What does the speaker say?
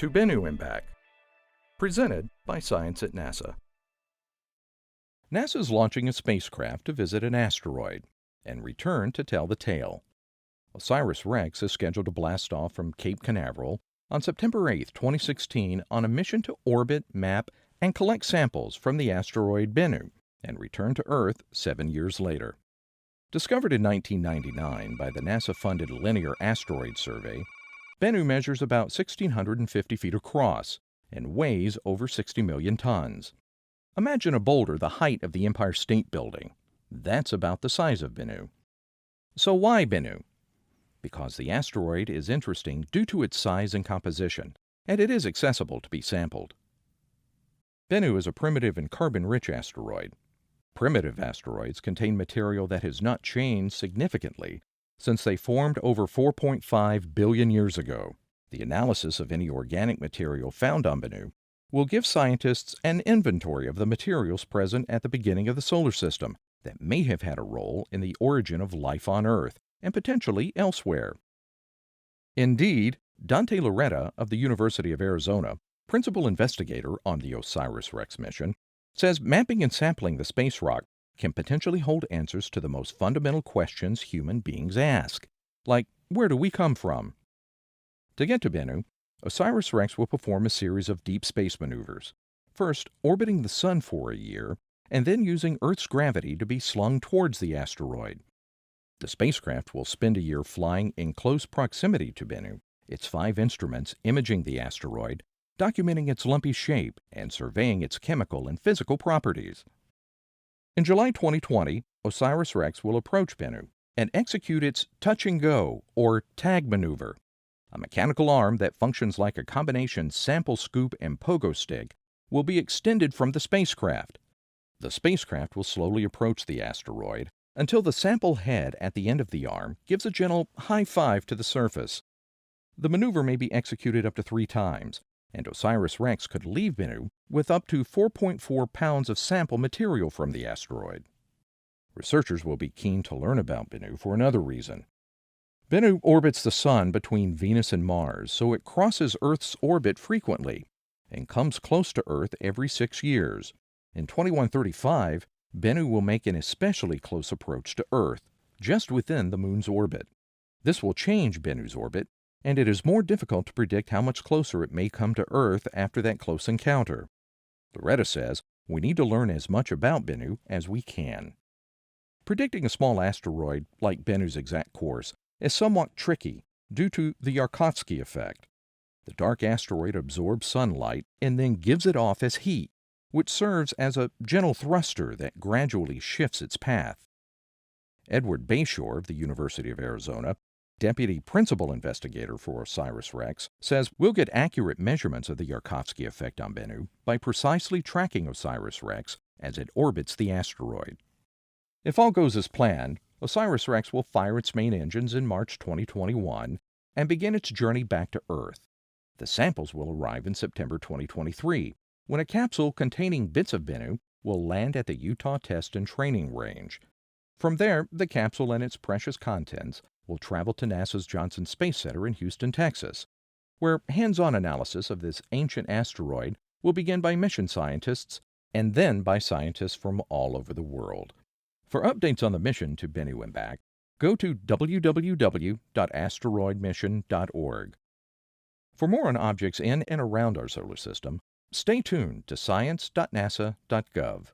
to Bennu and back. Presented by Science at NASA. NASA is launching a spacecraft to visit an asteroid and return to tell the tale. OSIRIS-REx is scheduled to blast off from Cape Canaveral on September 8, 2016 on a mission to orbit, map, and collect samples from the asteroid Bennu and return to Earth 7 years later. Discovered in 1999 by the NASA-funded Linear Asteroid Survey, Bennu measures about 1,650 feet across and weighs over 60 million tons. Imagine a boulder the height of the Empire State Building. That's about the size of Bennu. So why Bennu? Because the asteroid is interesting due to its size and composition, and it is accessible to be sampled. Bennu is a primitive and carbon-rich asteroid. Primitive asteroids contain material that has not changed significantly since they formed over 4.5 billion years ago. The analysis of any organic material found on Bennu will give scientists an inventory of the materials present at the beginning of the solar system that may have had a role in the origin of life on Earth and potentially elsewhere. Indeed, Dante Loretta of the University of Arizona, principal investigator on the OSIRIS-REx mission, says mapping and sampling the space rock can potentially hold answers to the most fundamental questions human beings ask, like where do we come from? To get to Bennu, OSIRIS-REx will perform a series of deep space maneuvers, first orbiting the Sun for a year, and then using Earth's gravity to be slung towards the asteroid. The spacecraft will spend a year flying in close proximity to Bennu, its 5 instruments imaging the asteroid, documenting its lumpy shape, and surveying its chemical and physical properties. In July 2020, OSIRIS-REx will approach Bennu and execute its touch-and-go, or tag maneuver, a mechanical arm that functions like a combination sample scoop and pogo stick will be extended from the spacecraft. The spacecraft will slowly approach the asteroid until the sample head at the end of the arm gives a gentle high five to the surface. The maneuver may be executed up to 3 times, and OSIRIS-REx could leave Bennu with up to 4.4 pounds of sample material from the asteroid. Researchers will be keen to learn about Bennu for another reason. Bennu orbits the Sun between Venus and Mars, so it crosses Earth's orbit frequently and comes close to Earth every 6 years. In 2135, Bennu will make an especially close approach to Earth, just within the Moon's orbit. This will change Bennu's orbit, and it is more difficult to predict how much closer it may come to Earth after that close encounter. Loretta says we need to learn as much about Bennu as we can. Predicting a small asteroid like Bennu's exact course is somewhat tricky due to the Yarkovsky effect. The dark asteroid absorbs sunlight and then gives it off as heat, which serves as a gentle thruster that gradually shifts its path. Edward Bayshore of the University of Arizona, deputy principal investigator for OSIRIS-REx, says we'll get accurate measurements of the Yarkovsky effect on Bennu by precisely tracking OSIRIS-REx as it orbits the asteroid. If all goes as planned, OSIRIS-REx will fire its main engines in March 2021 and begin its journey back to Earth. The samples will arrive in September 2023, when a capsule containing bits of Bennu will land at the Utah Test and Training Range. From there, the capsule and its precious contents will travel to NASA's Johnson Space Center in Houston, Texas, where hands-on analysis of this ancient asteroid will begin by mission scientists and then by scientists from all over the world. For updates on the mission to Bennu and back, go to www.asteroidmission.org. For more on objects in and around our solar system, stay tuned to science.nasa.gov.